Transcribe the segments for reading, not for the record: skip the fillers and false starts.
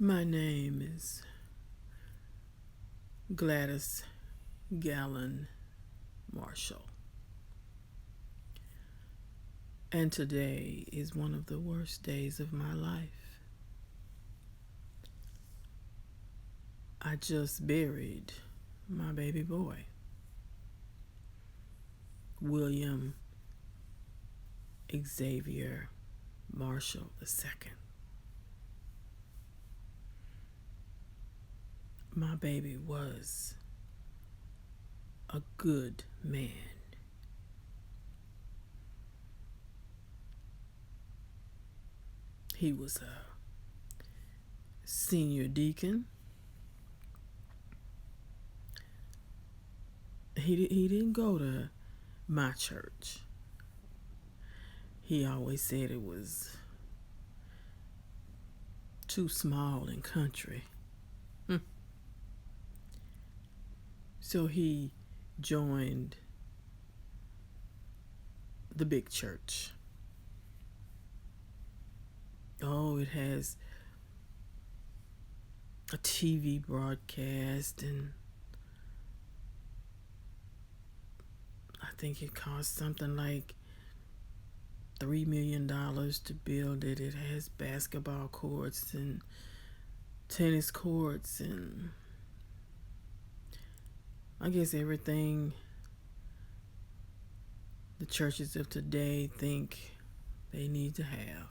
My name is Gladys Gallon Marshall, and today is one of the worst days of my life. I just buried my baby boy, William Xavier Marshall II. My baby was a good man. He was a senior deacon. He didn't go to my church. He always said it was too small and country. So he joined the big church. Oh, it has a TV broadcast, and I think it cost something like $3 million to build it. It has basketball courts and tennis courts, and I guess everything the churches of today think they need to have.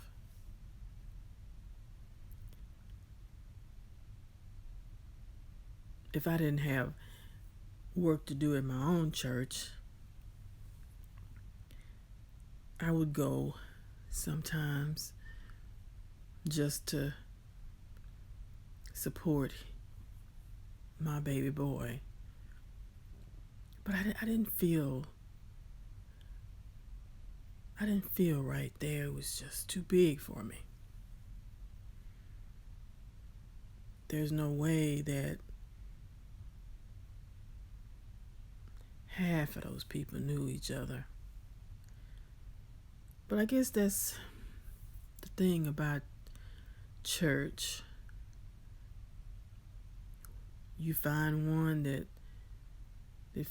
If I didn't have work to do at my own church, I would go sometimes just to support my baby boy. But I didn't feel right there. It was just too big for me. There's no way that half of those people knew each other. But I guess that's the thing about church. You find one that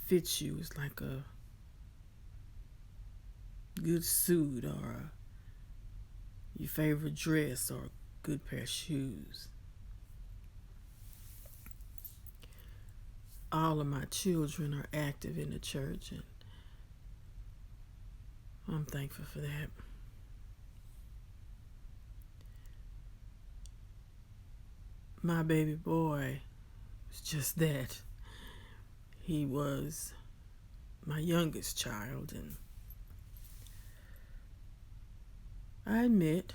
fits you. It's like a good suit, or your favorite dress, or a good pair of shoes. All of my children are active in the church, and I'm thankful for that. My baby boy was just that. He was my youngest child, and I admit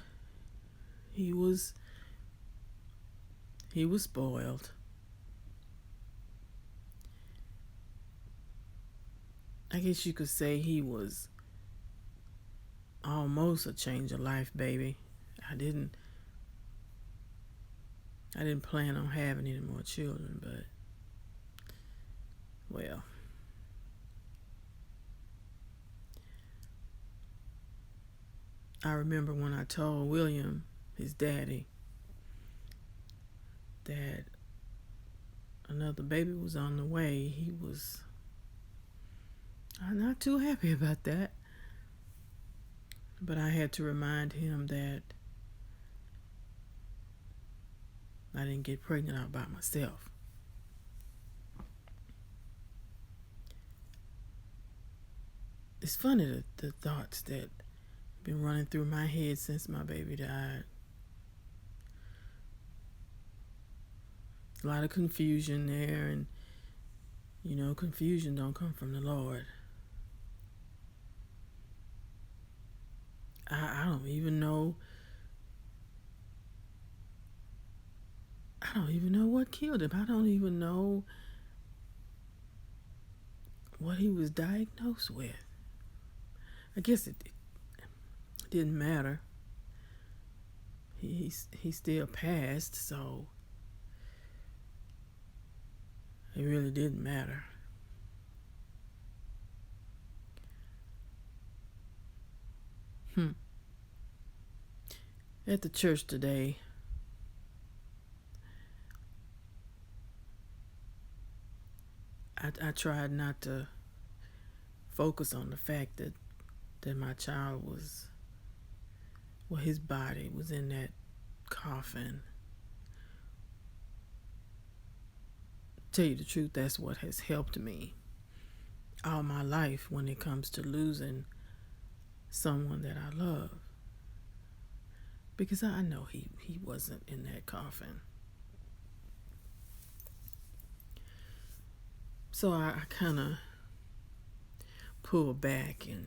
he was spoiled. I guess you could say he was almost a change of life baby. I didn't plan on having any more children, but well, I remember when I told William, his daddy, that another baby was on the way. He was not too happy about that. But I had to remind him that I didn't get pregnant all by myself. It's funny, the thoughts that have been running through my head since my baby died. A lot of confusion there, and confusion don't come from the Lord. I don't even know what killed him. I don't even know what he was diagnosed with. I guess it didn't matter. He still passed, so it really didn't matter. At the church today, I tried not to focus on the fact that my child was, well, his body was in that coffin. Tell you the truth, that's what has helped me all my life when it comes to losing someone that I love. Because I know he wasn't in that coffin. So I kind of pulled back and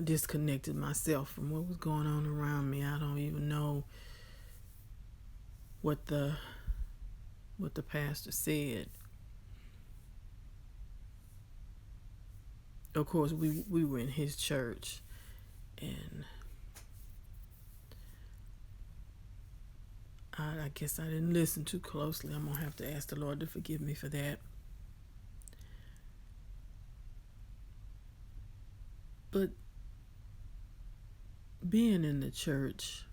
disconnected myself from what was going on around me. I don't even know what the pastor said. Of course, we were in his church, and I guess I didn't listen too closely. I'm going to have to ask the Lord to forgive me for that. But being in the church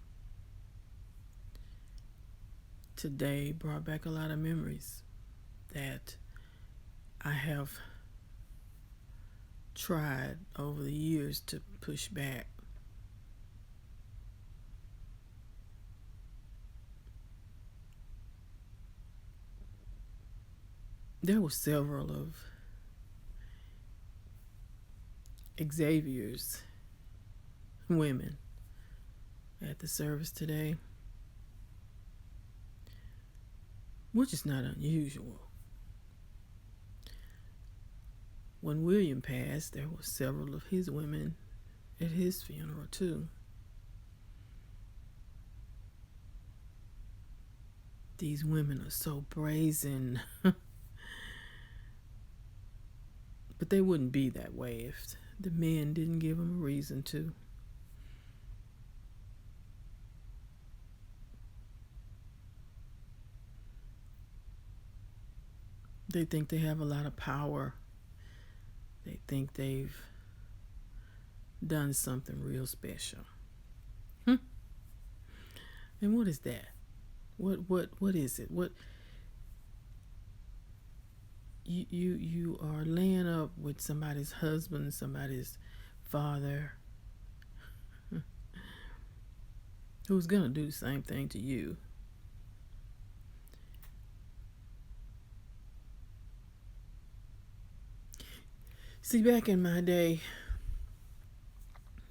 today brought back a lot of memories that I have tried over the years to push back. There were several of Xavier's women at the service today, which is not unusual. When William passed, there were several of his women at his funeral too. These women are so brazen. But they wouldn't be that way if the men didn't give them a reason to. They think they have a lot of power. They think they've done something real special. And what is that? What is it? What you are laying up with somebody's husband, somebody's father, who's gonna do the same thing to you. See, back in my day,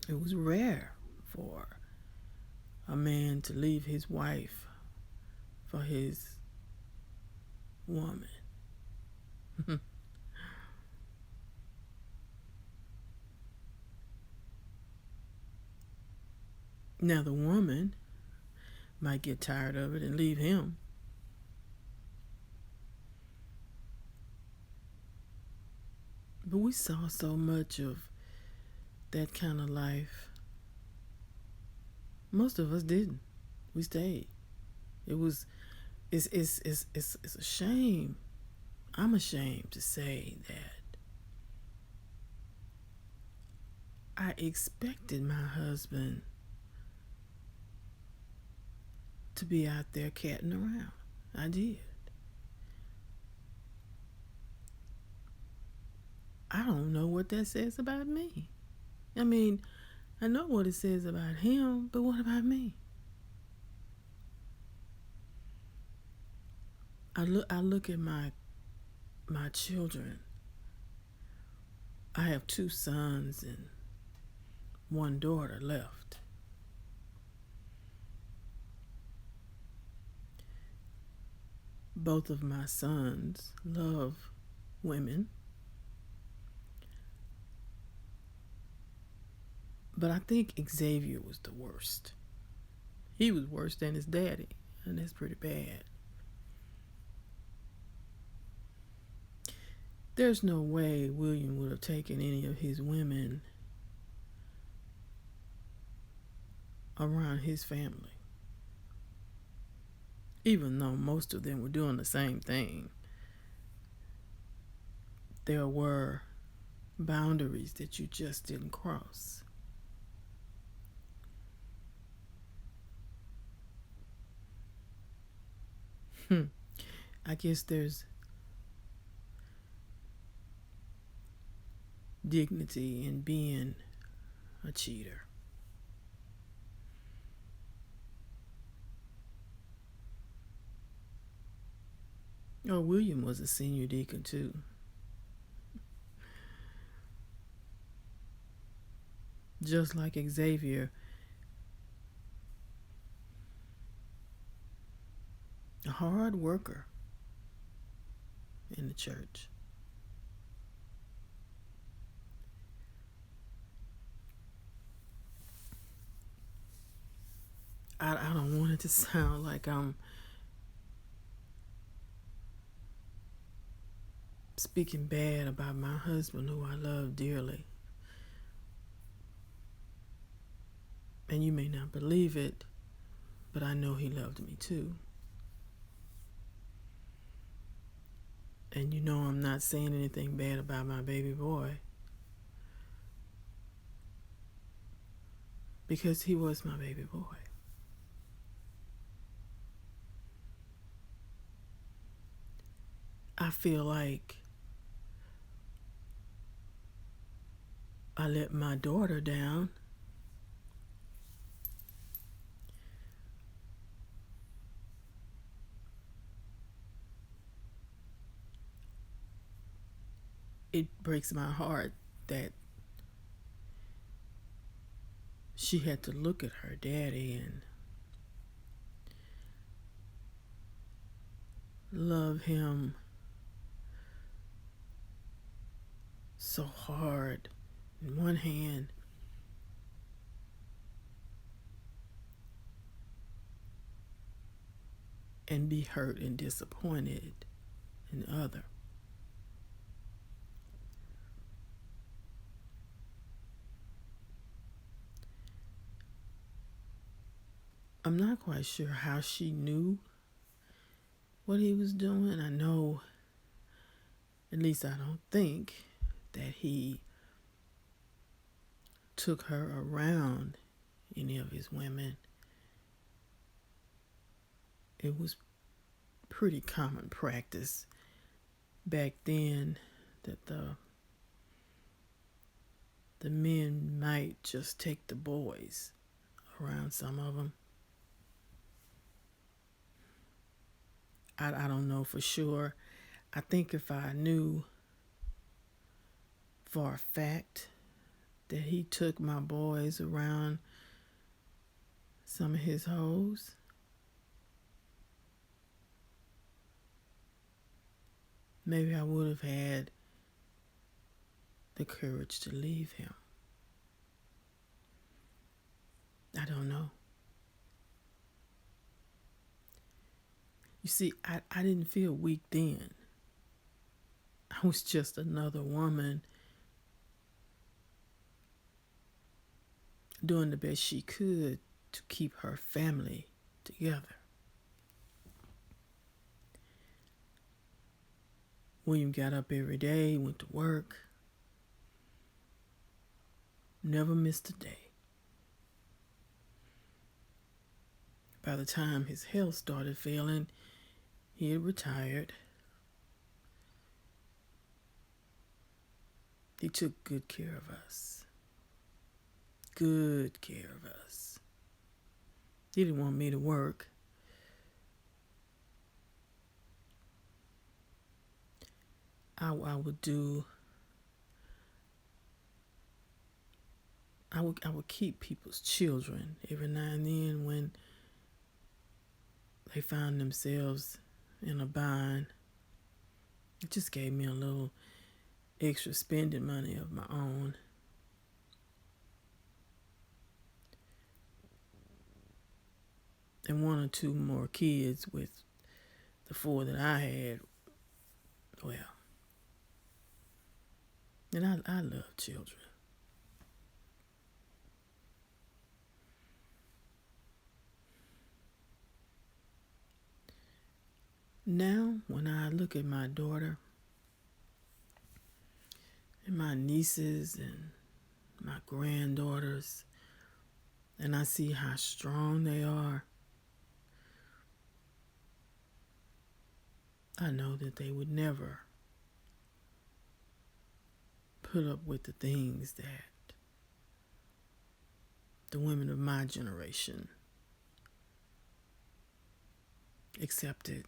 it was rare for a man to leave his wife for his woman. Now the woman might get tired of it and leave him. But we saw so much of that kind of life. Most of us didn't. We stayed. It's a shame. I'm ashamed to say that I expected my husband to be out there catting around. I did. I don't know what that says about me. I mean, I know what it says about him, but what about me? I look at my children. I have 2 sons and 1 daughter left. Both of my sons love women. But I think Xavier was the worst. He was worse than his daddy, and that's pretty bad. There's no way William would have taken any of his women around his family, even though most of them were doing the same thing. There were boundaries that you just didn't cross. I guess there's dignity in being a cheater. Oh, William was a senior deacon too. Just like Xavier, a hard worker in the church. I don't want it to sound like I'm speaking bad about my husband, who I love dearly. And you may not believe it, but I know he loved me too. And you know I'm not saying anything bad about my baby boy, because he was my baby boy. I feel like I let my daughter down. It breaks my heart that she had to look at her daddy and love him so hard in one hand, and be hurt and disappointed in the other. I'm not quite sure how she knew what he was doing. I know, at least I don't think, that he took her around any of his women. It was pretty common practice back then that the men might just take the boys around some of them. I don't know for sure. I think if I knew for a fact that he took my boys around some of his hoes, maybe I would have had the courage to leave him. I don't know. You see, I didn't feel weak then. I was just another woman doing the best she could to keep her family together. William got up every day, went to work, never missed a day. By the time his health started failing, he had retired. He took good care of us. Good care of us. He didn't want me to work. I would keep people's children every now and then when they found themselves in a bind. It just gave me a little extra spending money of my own. And one or two more kids with the four that I had. Well, and I love children. Now, when I look at my daughter and my nieces and my granddaughters, and I see how strong they are, I know that they would never put up with the things that the women of my generation accepted.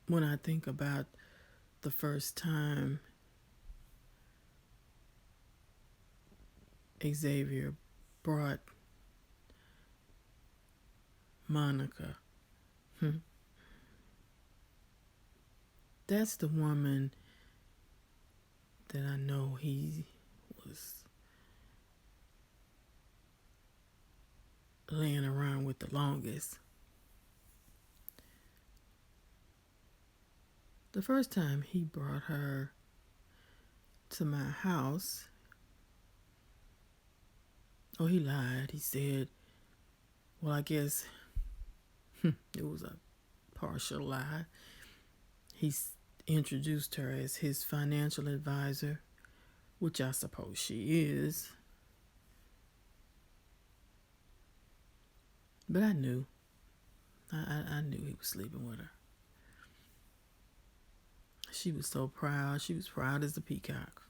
When I think about the first time Xavier brought Monica, that's the woman that I know he was laying around with the longest. The first time he brought her to my house, he lied. He said, well, I guess it was a partial lie. He introduced her as his financial advisor, which I suppose she is. But I knew. I knew he was sleeping with her. She was so proud. She was proud as a peacock.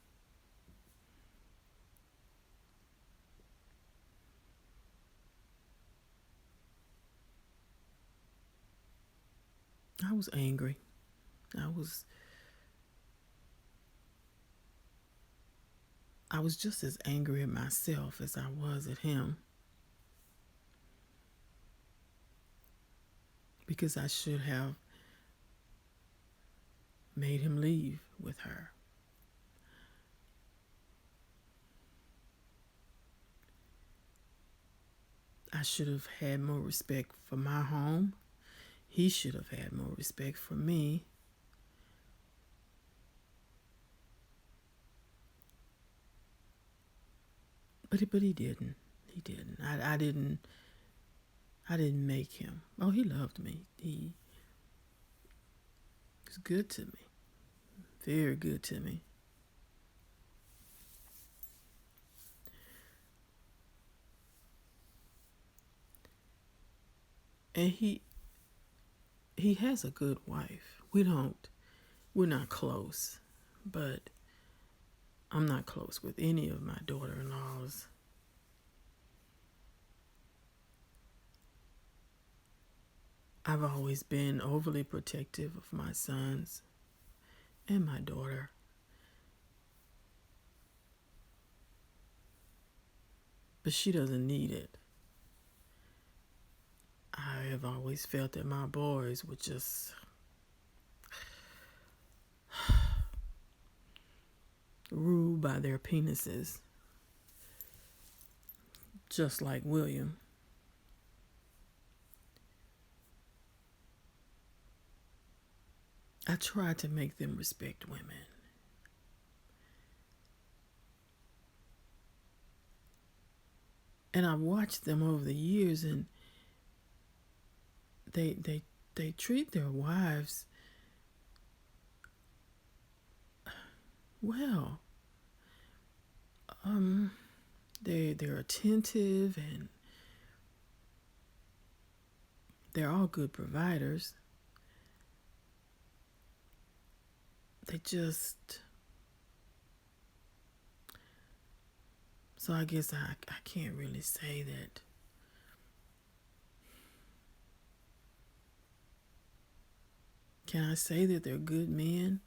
I was angry. I was just as angry at myself as I was at him. Because I should have made him leave with her. I should have had more respect for my home. He should have had more respect for me. But he didn't. He didn't. I didn't make him. Oh, he loved me. He was good to me. Very good to me. And he has a good wife. We're not close, but I'm not close with any of my daughter-in-laws. I've always been overly protective of my sons and my daughter. But she doesn't need it. I have always felt that my boys would just ruled by their penises, just like William. I try to make them respect women. And I've watched them over the years, and they treat their wives well. They're attentive, and they're all good providers. They just... So I guess I can't really say that. Can I say that they're good men?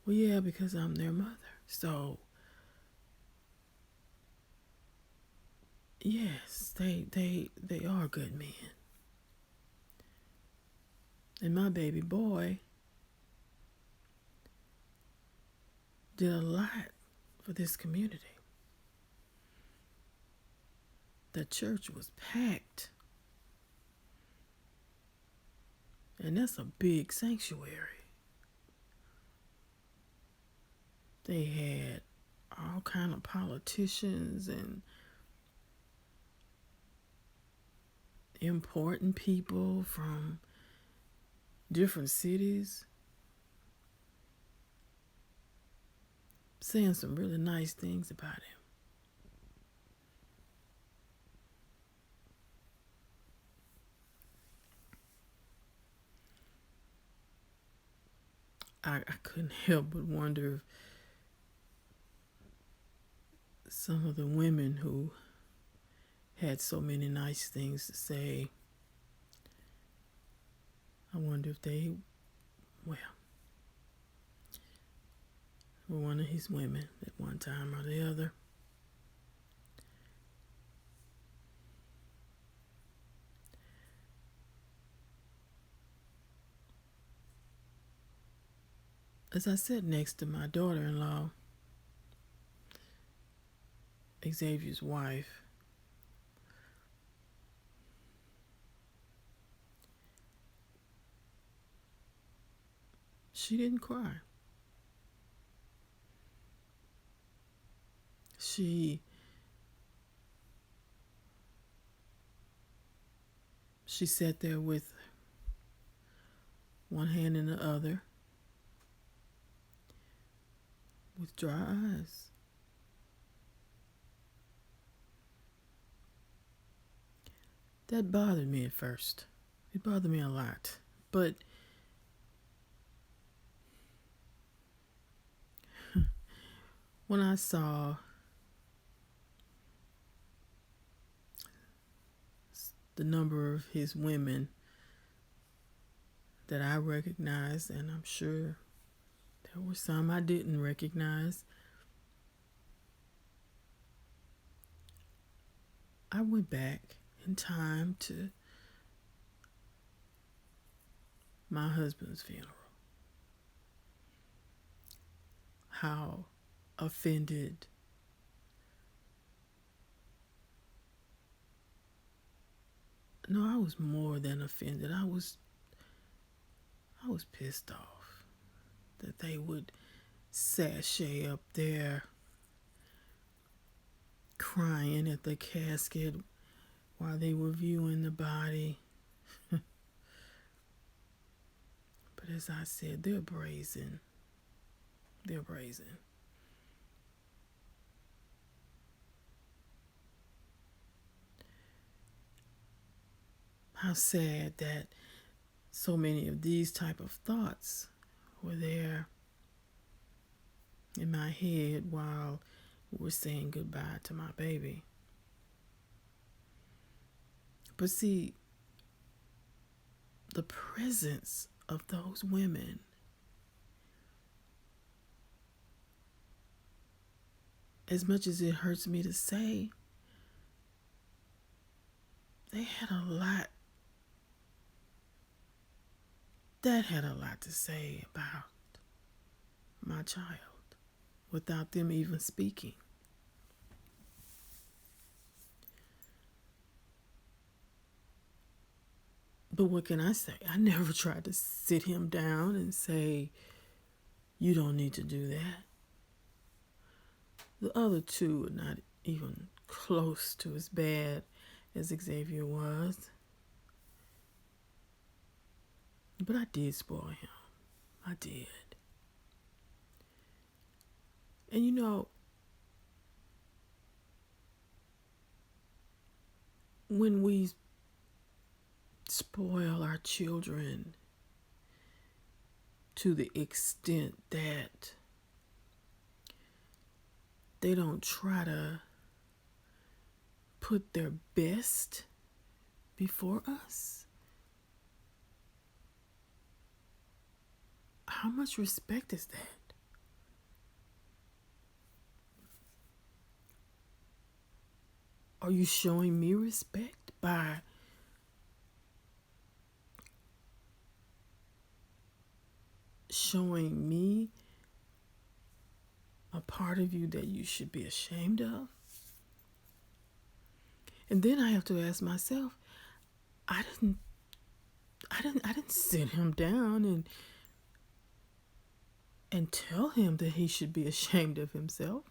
Well, yeah, because I'm their mother. So, yes, they are good men. And my baby boy did a lot for this community. The church was packed. And that's a big sanctuary. They had all kind of politicians and important people from different cities saying some really nice things about him. I couldn't help but wonder if some of the women who had so many nice things to say, I wonder if they, well, were one of his women at one time or the other. As I sat next to my daughter-in-law, Xavier's wife, she didn't cry. She sat there with one hand in the other, with dry eyes. That bothered me at first. It bothered me a lot. But when I saw the number of his women that I recognized, and I'm sure there were some I didn't recognize, I went back in time to my husband's funeral. How offended I was more than offended. I was pissed off that they would sashay up there crying at the casket while they were viewing the body. But as I said, they're brazen. They're brazen. How sad that so many of these type of thoughts were there in my head while we were saying goodbye to my baby. But see, the presence of those women as much as it hurts me to say, they had a lot. That had a lot to say about my child without them even speaking. But what can I say? I never tried to sit him down and say, you don't need to do that. The other two are not even close to as bad as Xavier was. But I did spoil him. I did. And you know, when we spoil our children to the extent that they don't try to put their best before us, how much respect is that? Are you showing me respect by showing me a part of you that you should be ashamed of? And then I have to ask myself, I didn't sit him down and tell him that he should be ashamed of himself.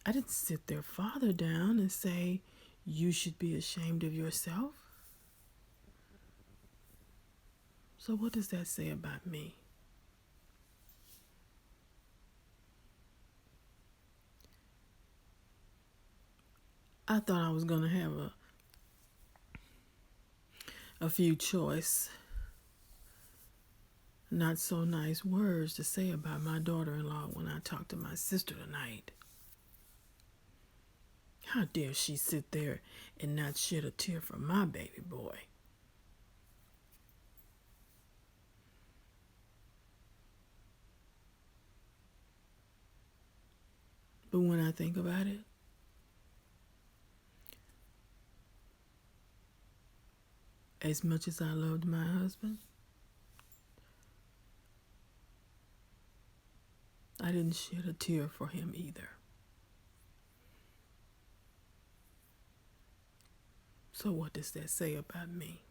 I didn't sit their father down and say, you should be ashamed of yourself. So what does that say about me? I thought I was going to have a few choice not so nice words to say about my daughter-in-law when I talked to my sister tonight. How dare she sit there and not shed a tear for my baby boy? But when I think about it, as much as I loved my husband, I didn't shed a tear for him either. So what does that say about me?